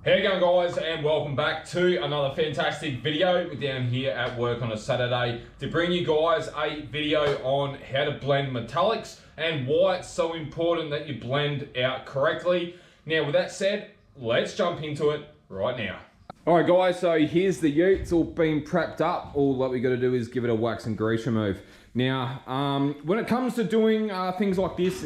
How you going, guys, and welcome back to another fantastic video. We're down here at work on a Saturday to bring you guys a video on how to blend metallics and why it's so important that you blend out correctly. Now, with that said, let's jump into it right now. Alright guys, so here's the ute. It's all been prepped up. All that we got to do is give it a wax and grease remove. Now, when it comes to doing things like this,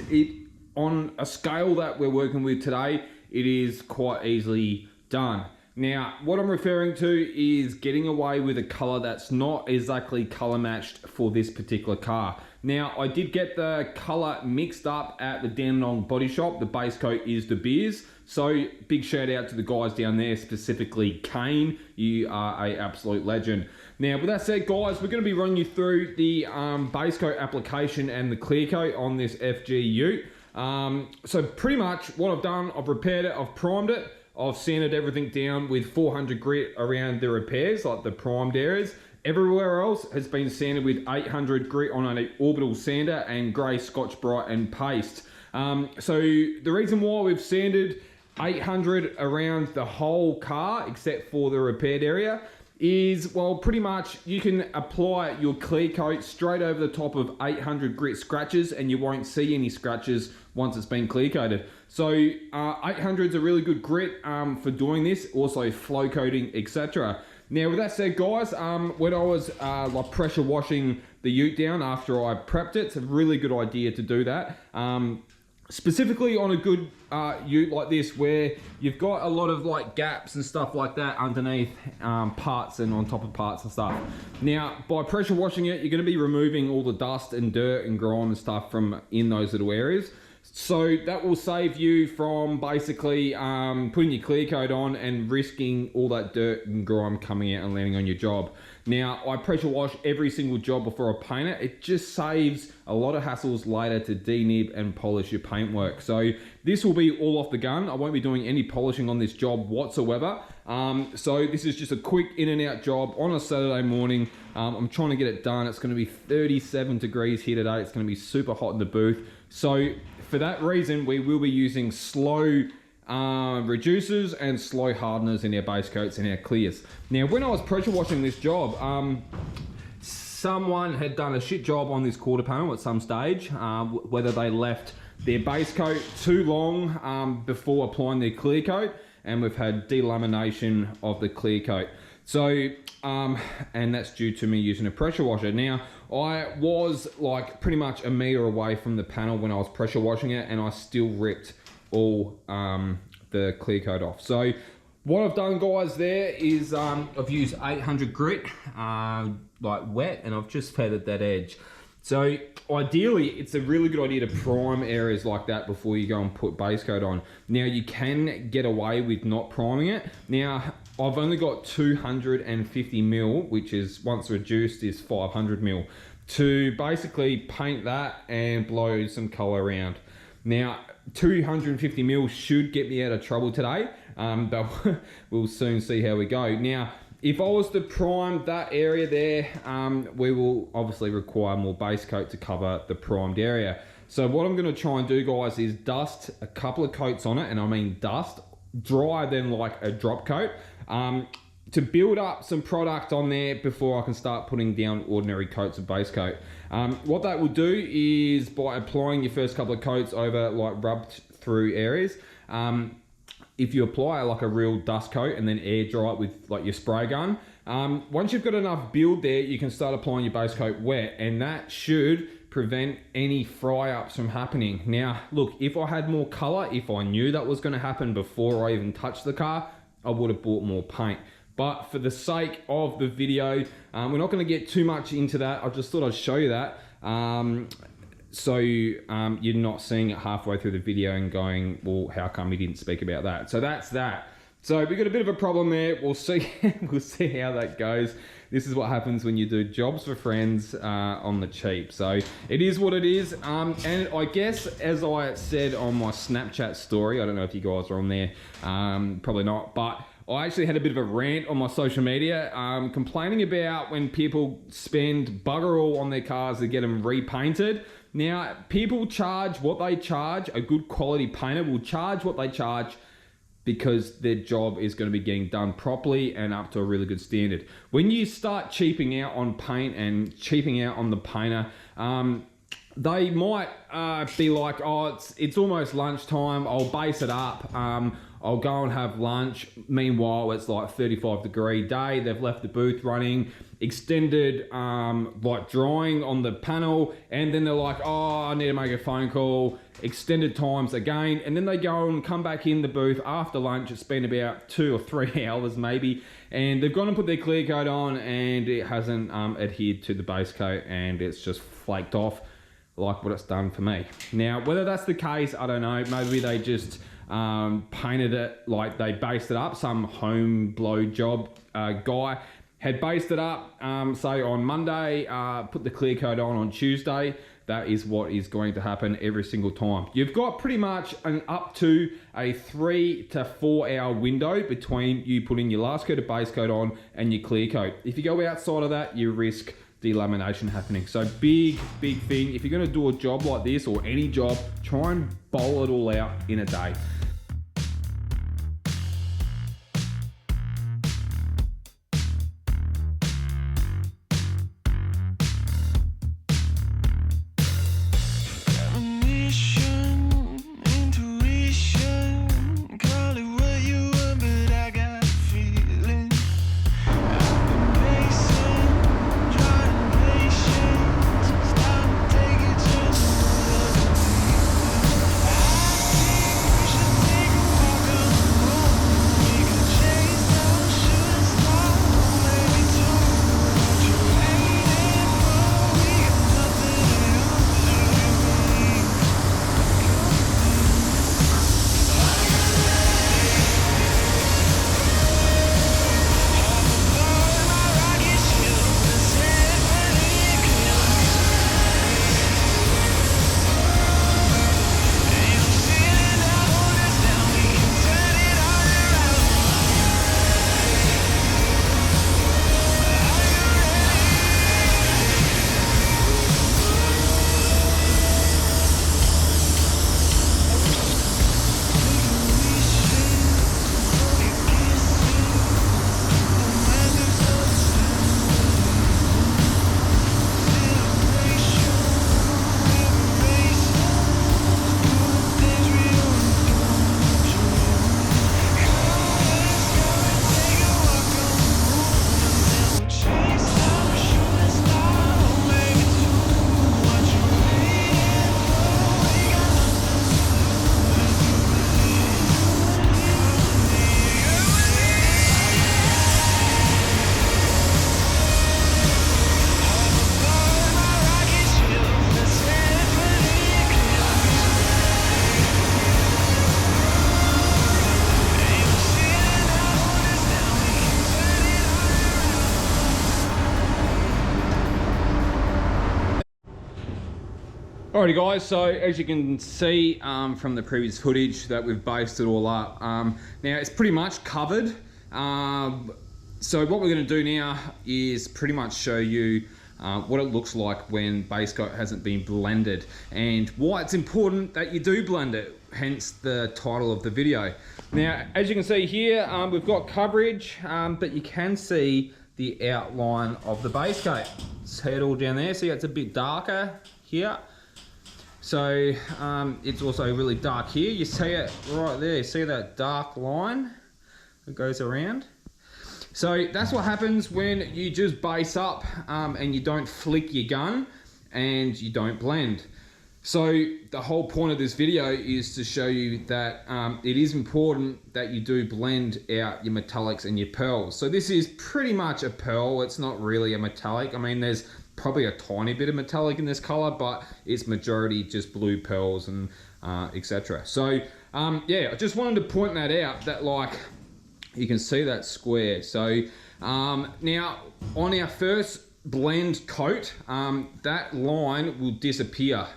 on a scale that we're working with today, it is quite easily done. Now, what I'm referring to is getting away with a color that's not exactly color matched for this particular car. Now, I did get the color mixed up at the Dandenong body shop. The base coat is the beers. So big shout out to the guys down there, specifically Kane. You are an absolute legend. Now, with that said, guys, we're going to be running you through the base coat application and the clear coat on this FG ute. So pretty much what I've done, I've repaired it, I've primed it, I've sanded everything down with 400 grit around the repairs, like the primed areas. Everywhere else has been sanded with 800 grit on an orbital sander and grey Scotch Brite and paste. So the reason why we've sanded 800 around the whole car, except for the repaired area, is, well, pretty much you can apply your clear coat straight over the top of 800 grit scratches and you won't see any scratches once it's been clear coated. So 800 is a really good grit for doing this, also flow coating, etc. Now, with that said, guys, when I was like pressure washing the ute down after I prepped it, it's a really good idea to do that. Specifically on a good ute like this, where you've got a lot of like gaps and stuff like that underneath parts and on top of parts and stuff. Now, by pressure washing it, you're going to be removing all the dust and dirt and grime and stuff from in those little areas. So that will save you from basically putting your clear coat on and risking all that dirt and grime coming out and landing on your job. Now, I pressure wash every single job before I paint it. It just saves a lot of hassles later to denib and polish your paintwork. So this will be all off the gun. I won't be doing any polishing on this job whatsoever. So this is just a quick in and out job on a Saturday morning. I'm trying to get it done. It's going to be 37 degrees here today. It's going to be super hot in the booth. So for that reason, we will be using slow reducers and slow hardeners in our base coats and our clears. Now, when I was pressure washing this job, someone had done a shit job on this quarter panel at some stage, whether they left their base coat too long before applying their clear coat, and we've had delamination of the clear coat. So, and that's due to me using a pressure washer. Now, I was like pretty much a meter away from the panel when I was pressure washing it, and I still ripped all the clear coat off. So what I've done, guys, there is I've used 800 grit like wet, and I've just feathered that edge. So ideally, it's a really good idea to prime areas like that before you go and put base coat on. Now, you can get away with not priming it. Now, I've only got 250 mil, which is, once reduced, is 500 mil, to basically paint that and blow some color around. Now, 250 mil should get me out of trouble today, but we'll soon see how we go. Now, if I was to prime that area there, we will obviously require more base coat to cover the primed area. So what I'm going to try and do, guys, is dust a couple of coats on it, and I mean dust, drier than like a drop coat, to build up some product on there before I can start putting down ordinary coats of base coat. What that will do is, by applying your first couple of coats over like rubbed through areas, if you apply like a real dust coat and then air dry it with like your spray gun, once you've got enough build there, you can start applying your base coat wet, and that should prevent any fry ups from happening. Now, look, if I had more color, if I knew that was going to happen before I even touched the car, I would have bought more paint. But for the sake of the video, we're not going to get too much into that. I just thought I'd show you that. So you're not seeing it halfway through the video and going, well, how come he didn't speak about that? So that's that. So we've got a bit of a problem there. We'll see. We'll see how that goes. This is what happens when you do jobs for friends on the cheap. So it is what it is. And I guess, as I said on my Snapchat story, I don't know if you guys are on there, probably not, but I actually had a bit of a rant on my social media complaining about when people spend bugger all on their cars to get them repainted. Now, people charge what they charge. A good quality painter will charge what they charge because their job is going to be getting done properly and up to a really good standard. When you start cheaping out on paint and cheaping out on the painter, they might be like, oh, it's almost lunchtime, I'll base it up, I'll go and have lunch. Meanwhile, it's like 35-degree day, they've left the booth running, extended like drying on the panel, and then they're like, oh, I need to make a phone call, extended times again, and then they go and come back in the booth after lunch. It's been about 2 or 3 hours maybe, and they've gone and put their clear coat on, and it hasn't adhered to the base coat, and it's just flaked off like what it's done for me. Now, whether that's the case, I don't know. Maybe they just painted it, like they based it up. Some home blow job guy had based it up, say on Monday, put the clear coat on Tuesday. That is what is going to happen every single time. You've got pretty much an up to a 3 to 4 hour window between you putting your last coat of base coat on and your clear coat. If you go outside of that, you risk delamination happening. So big thing. If you're going to do a job like this or any job, try and bowl it all out in a day. Alrighty guys, so as you can see from the previous footage that we've based it all up, now it's pretty much covered. So what we're going to do now is pretty much show you what it looks like when base coat hasn't been blended and why it's important that you do blend it, hence the title of the video. Now as you can see here, we've got coverage, but you can see the outline of the base coat. See it all down there, see it's a bit darker here. So it's also really dark here. You see it right there, see that dark line that goes around? So that's what happens when you just base up and you don't flick your gun and you don't blend. So the whole point of this video is to show you that it is important that you do blend out your metallics and your pearls. So this is pretty much a pearl, it's not really a metallic. I mean, there's probably a tiny bit of metallic in this color, but it's majority just blue pearls and etc. So yeah, I just wanted to point that out, that like you can see that square. So now on our first blend coat, that line will disappear.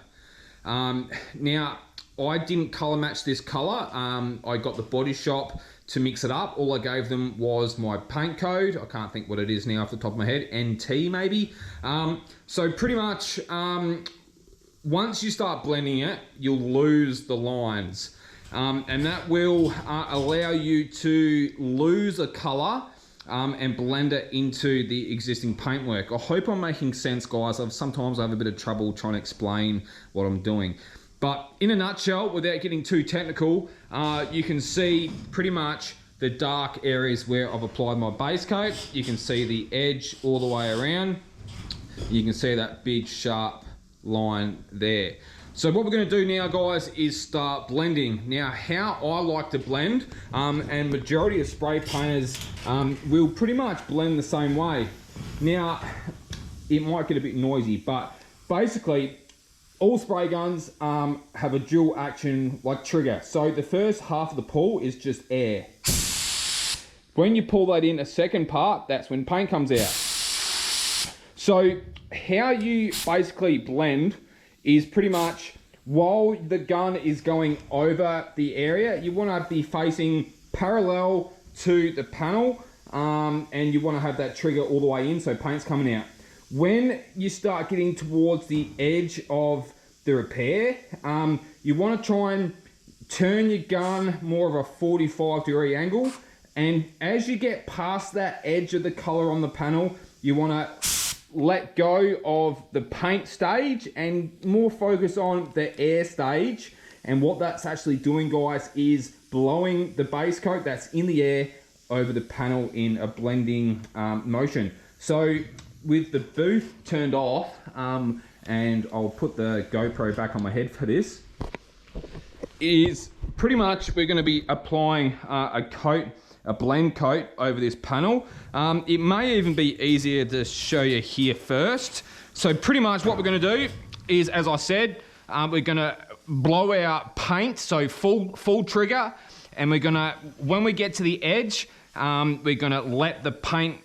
Now I didn't color match this color. I got the Bodyshop to mix it up. All I gave them was my paint code. I can't think what it is now off the top of my head, NT maybe. So pretty much once you start blending it, you'll lose the lines. and that will allow you to lose a color and blend it into the existing paintwork. I hope I'm making sense, guys. Sometimes I have a bit of trouble trying to explain what I'm doing. But in a nutshell, without getting too technical, you can see pretty much the dark areas where I've applied my base coat. You can see the edge all the way around. You can see that big sharp line there. So what we're going to do now, guys, is start blending. Now, how I like to blend, and majority of spray painters will pretty much blend the same way. Now, it might get a bit noisy, but basically, all spray guns have a dual action like trigger. So the first half of the pull is just air. When you pull that in a second part, that's when paint comes out. So how you basically blend is pretty much while the gun is going over the area, you want to be facing parallel to the panel, and you want to have that trigger all the way in so paint's coming out. When you start getting towards the edge of the repair, you want to try and turn your gun more of a 45-degree angle, and as you get past that edge of the color on the panel, you want to let go of the paint stage and more focus on the air stage. And what that's actually doing, guys, is blowing the base coat that's in the air over the panel in a blending motion. So with the booth turned off, and I'll put the GoPro back on my head for this, is pretty much we're going to be applying a blend coat over this panel. It may even be easier to show you here first. So pretty much what we're going to do is, as I said, we're going to blow our paint, so full trigger, and we're going to, when we get to the edge, we're going to let the paint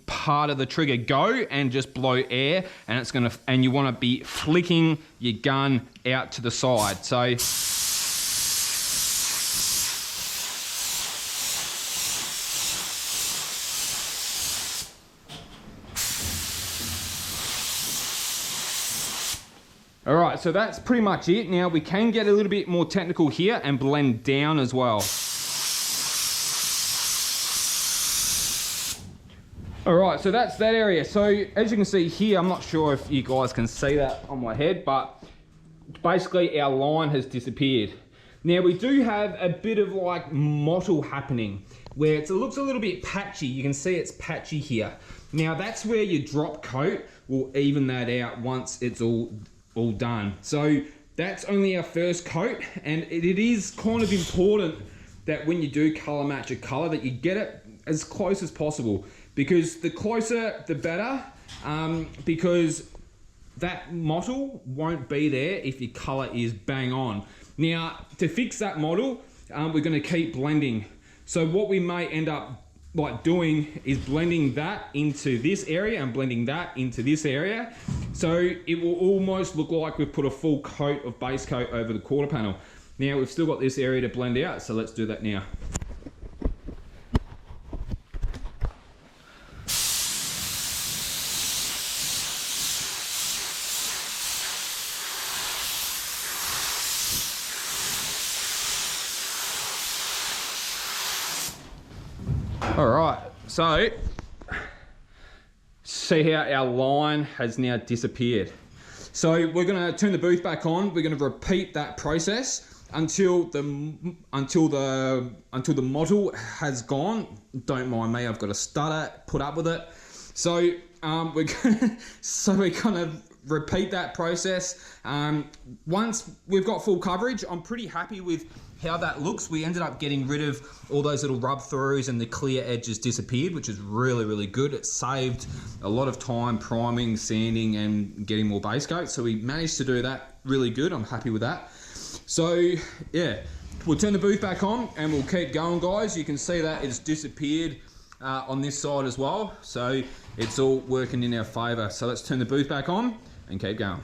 part of the trigger go and just blow air, and it's going to, and you want to be flicking your gun out to the side. So all right, so that's pretty much it. Now we can get a little bit more technical here and blend down as well. All right, so that's that area. So as you can see here, I'm not sure if you guys can see that on my head, but basically our line has disappeared. Now we do have a bit of like mottle happening where it looks a little bit patchy. You can see it's patchy here. Now that's where your drop coat will even that out once it's all done. So that's only our first coat, and it is kind of important that when you do color match a color that you get it as close as possible, because the closer the better, because that mottle won't be there if your color is bang on. Now to fix that mottle, we're going to keep blending. So what we may end up like doing is blending that into this area and blending that into this area, so it will almost look like we've put a full coat of base coat over the quarter panel. Now we've still got this area to blend out, so let's do that now. All right, so see how our line has now disappeared. So we're going to turn the booth back on. We're going to repeat that process until the mottle has gone. Don't mind me, I've got a stutter, put up with it. So we're gonna repeat that process. Once we've got full coverage, I'm pretty happy with how that looks. We ended up getting rid of all those little rub throughs and the clear edges disappeared, which is really, really good. It saved a lot of time priming, sanding, and getting more base coat. So we managed to do that really good. I'm happy with that. So yeah, we'll turn the booth back on and we'll keep going, guys. You can see that it's disappeared on this side as well. So it's all working in our favor. So let's turn the booth back on and keep going.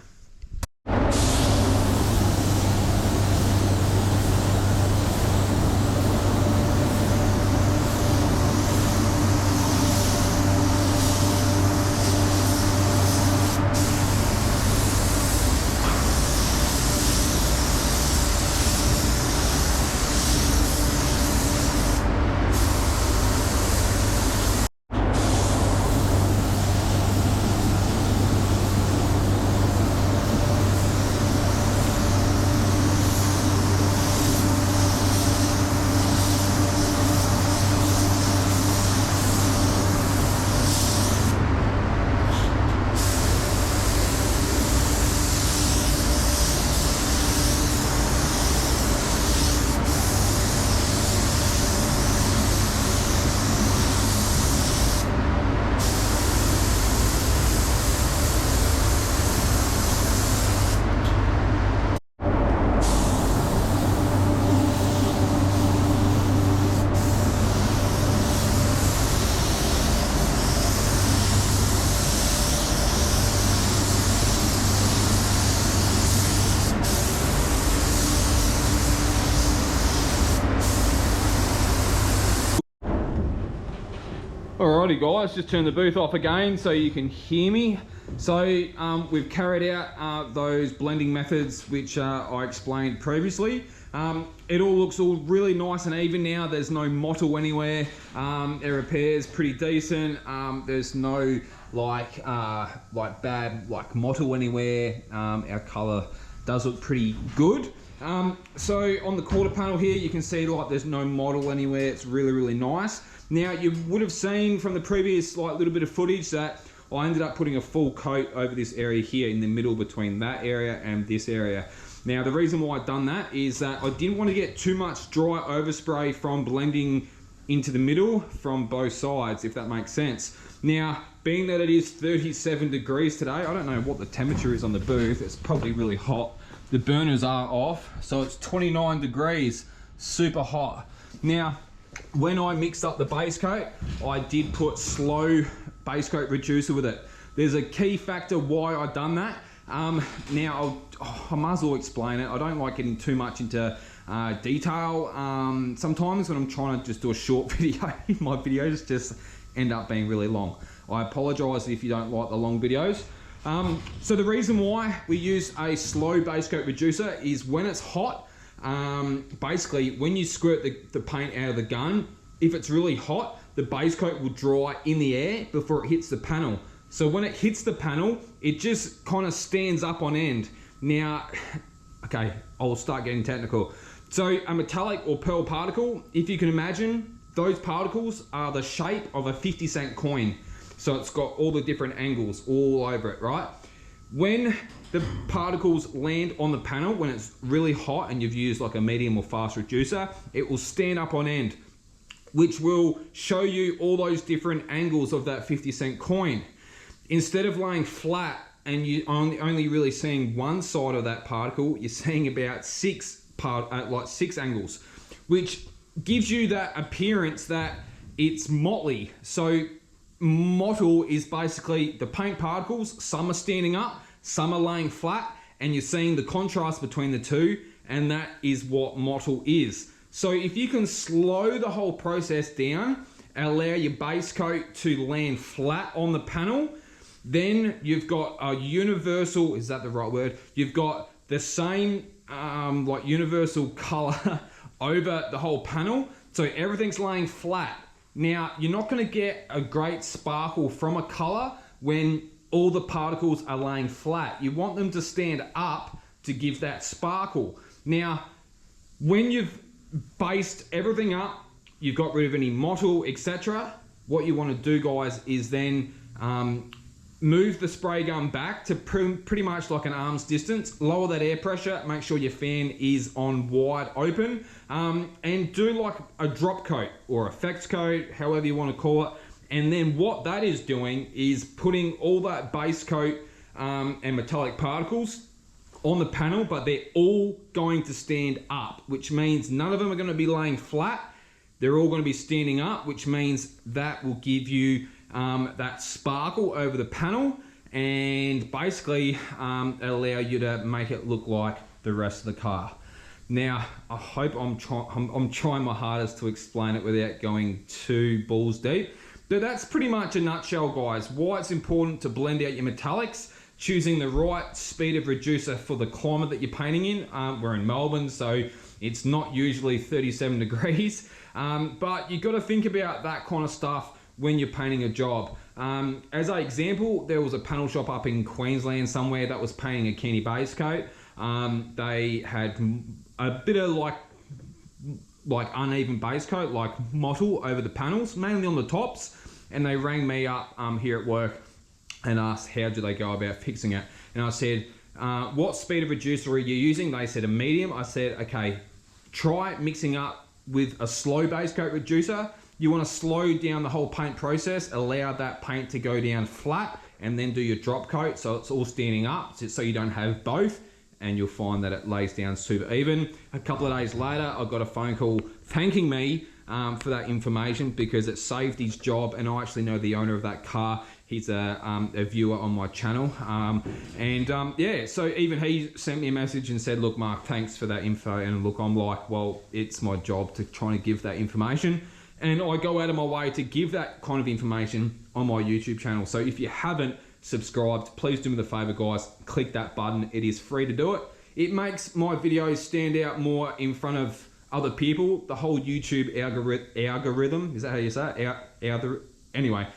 Alrighty guys, just turn the booth off again so you can hear me. So we've carried out those blending methods which I explained previously. It all looks all really nice and even now. There's no mottle anywhere. It repairs pretty decent. There's no like bad like mottle anywhere. Our colour does look pretty good. So on the quarter panel here, you can see like there's no mottle anywhere. It's really nice. Now you would have seen from the previous like little bit of footage that I ended up putting a full coat over this area here in the middle between that area and this area. Now the reason why I've done that is that I didn't want to get too much dry overspray from blending into the middle from both sides, if that makes sense. Now, being that it is 37 degrees today, I don't know what the temperature is on the booth. It's probably really hot. The burners are off, so it's 29 degrees, super hot. Now, when I mixed up the base coat, I did put slow base coat reducer with it. There's a key factor why I've done that. Now, I might as well explain it. I don't like getting too much into detail. Sometimes when I'm trying to just do a short video, my videos just end up being really long. I apologise if you don't like the long videos. So the reason why we use a slow base coat reducer is when it's hot, basically when you squirt the paint out of the gun, if it's really hot, the base coat will dry in the air before it hits the panel. So when it hits the panel, it just kind of stands up on end. Now, okay, I'll start getting technical. So a metallic or pearl particle, if you can imagine, those particles are the shape of a 50-cent coin. So it's got all the different angles all over it, right? When the particles land on the panel, when it's really hot and you've used like a medium or fast reducer, it will stand up on end, which will show you all those different angles of that 50-cent coin. Instead of laying flat and you only really seeing one side of that particle, you're seeing about six angles, which gives you that appearance that it's motley. So mottle is basically the paint particles, some are standing up, some are laying flat, and you're seeing the contrast between the two, and that is what mottle is. So if you can slow the whole process down, allow your base coat to land flat on the panel, then you've got a universal, is that the right word? You've got the same like universal color over the whole panel. So everything's laying flat. Now, you're not gonna get a great sparkle from a color when all the particles are laying flat. You want them to stand up to give that sparkle. Now, when you've based everything up, you've got rid of any mottle, etc. What you wanna do, guys, is then move the spray gun back to pretty much like an arm's distance, lower that air pressure, make sure your fan is on wide open, and do like a drop coat or effects coat, however you want to call it. And then what that is doing is putting all that base coat and metallic particles on the panel, but they're all going to stand up, which means none of them are going to be laying flat. They're all going to be standing up, which means that will give you that sparkle over the panel and basically allow you to make it look like the rest of the car. Now, I hope I'm trying my hardest to explain it without going too balls deep. But that's pretty much a nutshell, guys. Why it's important to blend out your metallics, choosing the right speed of reducer for the climate that you're painting in. We're in Melbourne, so it's not usually 37 degrees. But you've got to think about that kind of stuff when you're painting a job. As an example, there was a panel shop up in Queensland somewhere that was painting a Kenny base coat. They had a bit of like uneven base coat, like mottle over the panels, mainly on the tops, and they rang me up here at work and asked how do they go about fixing it. And I said, what speed of reducer are you using? They said a medium. I said, okay, try mixing up with a slow base coat reducer. You want to slow down the whole paint process, allow that paint to go down flat, and then do your drop coat so it's all standing up, so you don't have both, and you'll find that it lays down super even. A couple of days later, I got a phone call thanking me for that information because it saved his job, and I actually know the owner of that car. He's a viewer on my channel. Yeah, so even he sent me a message and said, look, Mark, thanks for that info. And look, I'm like, well, it's my job to try to give that information. And I go out of my way to give that kind of information on my YouTube channel. So if you haven't subscribed, please do me the favor, guys, click that button. It is free to do it. It makes my videos stand out more in front of other people. The whole YouTube algorithm, is that how you say it? Anyway,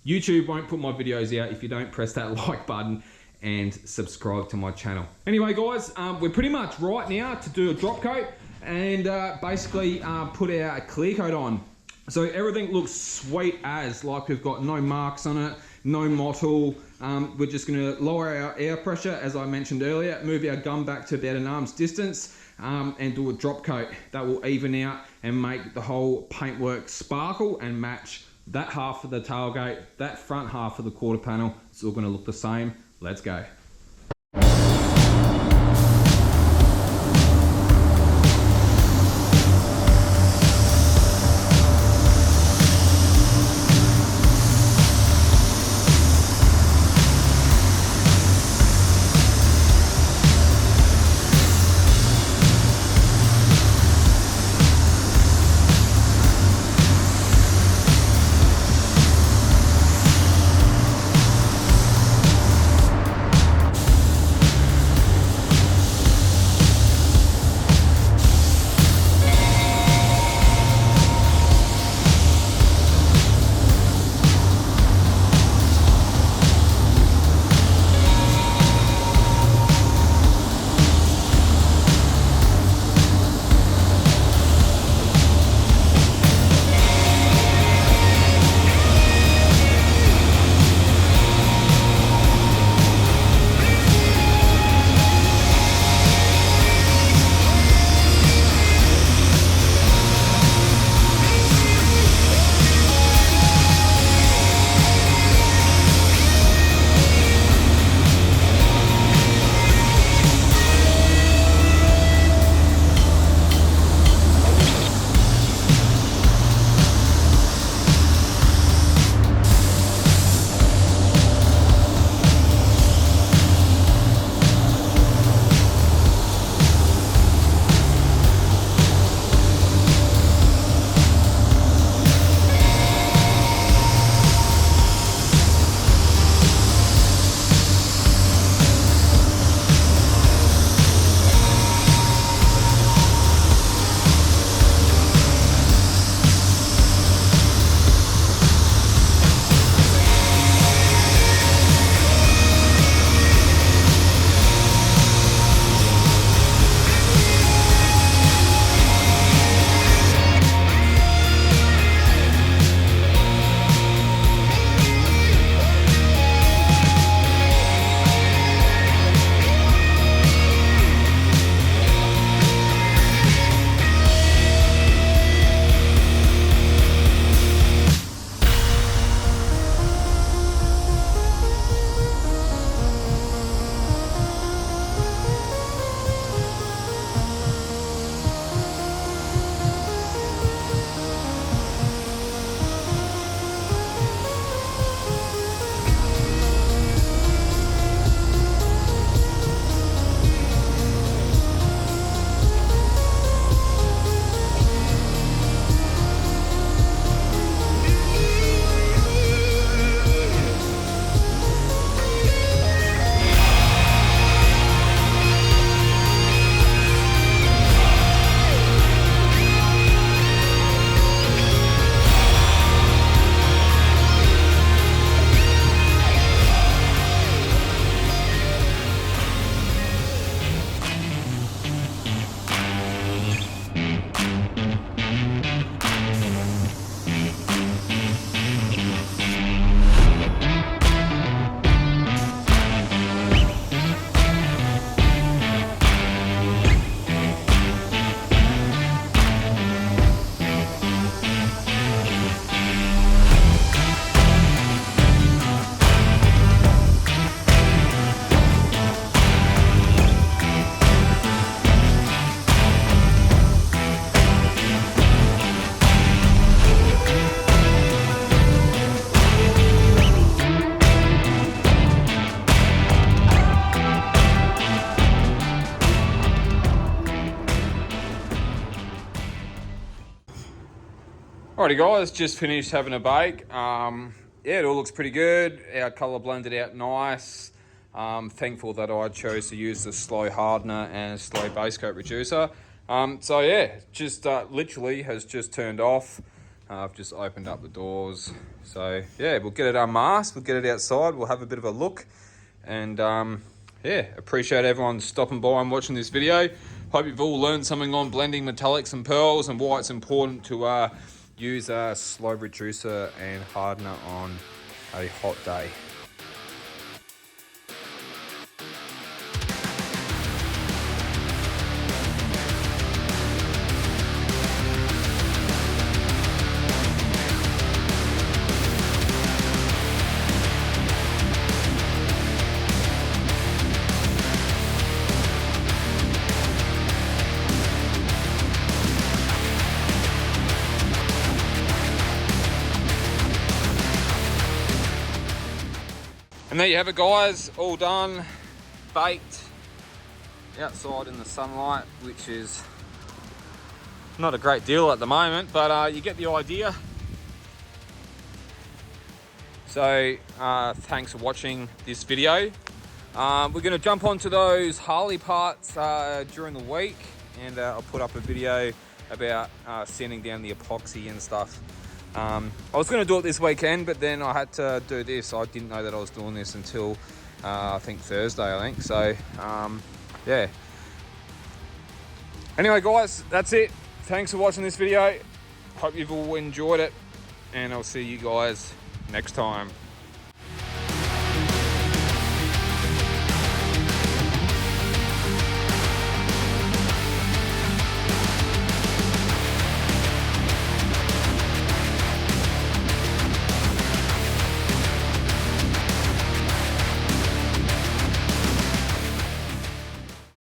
YouTube won't put my videos out if you don't press that like button and subscribe to my channel. Anyway, guys, we're pretty much right now to do a drop coat and basically put our clear coat on. So everything looks sweet as, like we've got no marks on it, no mottle. We're just gonna lower our air pressure, as I mentioned earlier, move our gun back to about an arm's distance, and do a drop coat. That will even out and make the whole paintwork sparkle and match that half of the tailgate, that front half of the quarter panel. It's all gonna look the same. Let's go. Alrighty guys, just finished having a bake. Yeah, it all looks pretty good. Our colour blended out nice. Thankful that I chose to use the slow hardener and slow base coat reducer. So yeah, just literally has just turned off. I've just opened up the doors. So yeah, we'll get it unmasked, we'll get it outside, we'll have a bit of a look. And yeah, appreciate everyone stopping by and watching this video. Hope you've all learned something on blending metallics and pearls and why it's important to use a slow reducer and hardener on a hot day. And there you have it guys, all done, baked, outside in the sunlight, which is not a great deal at the moment, but you get the idea. So thanks for watching this video. We're gonna jump onto those Harley parts during the week, and I'll put up a video about sanding down the epoxy and stuff. I was going to do it this weekend, but then I had to do this. I didn't know that I was doing this until I think Thursday, So yeah. Anyway guys, that's it. Thanks for watching this video. Hope you've all enjoyed it, and I'll see you guys next time.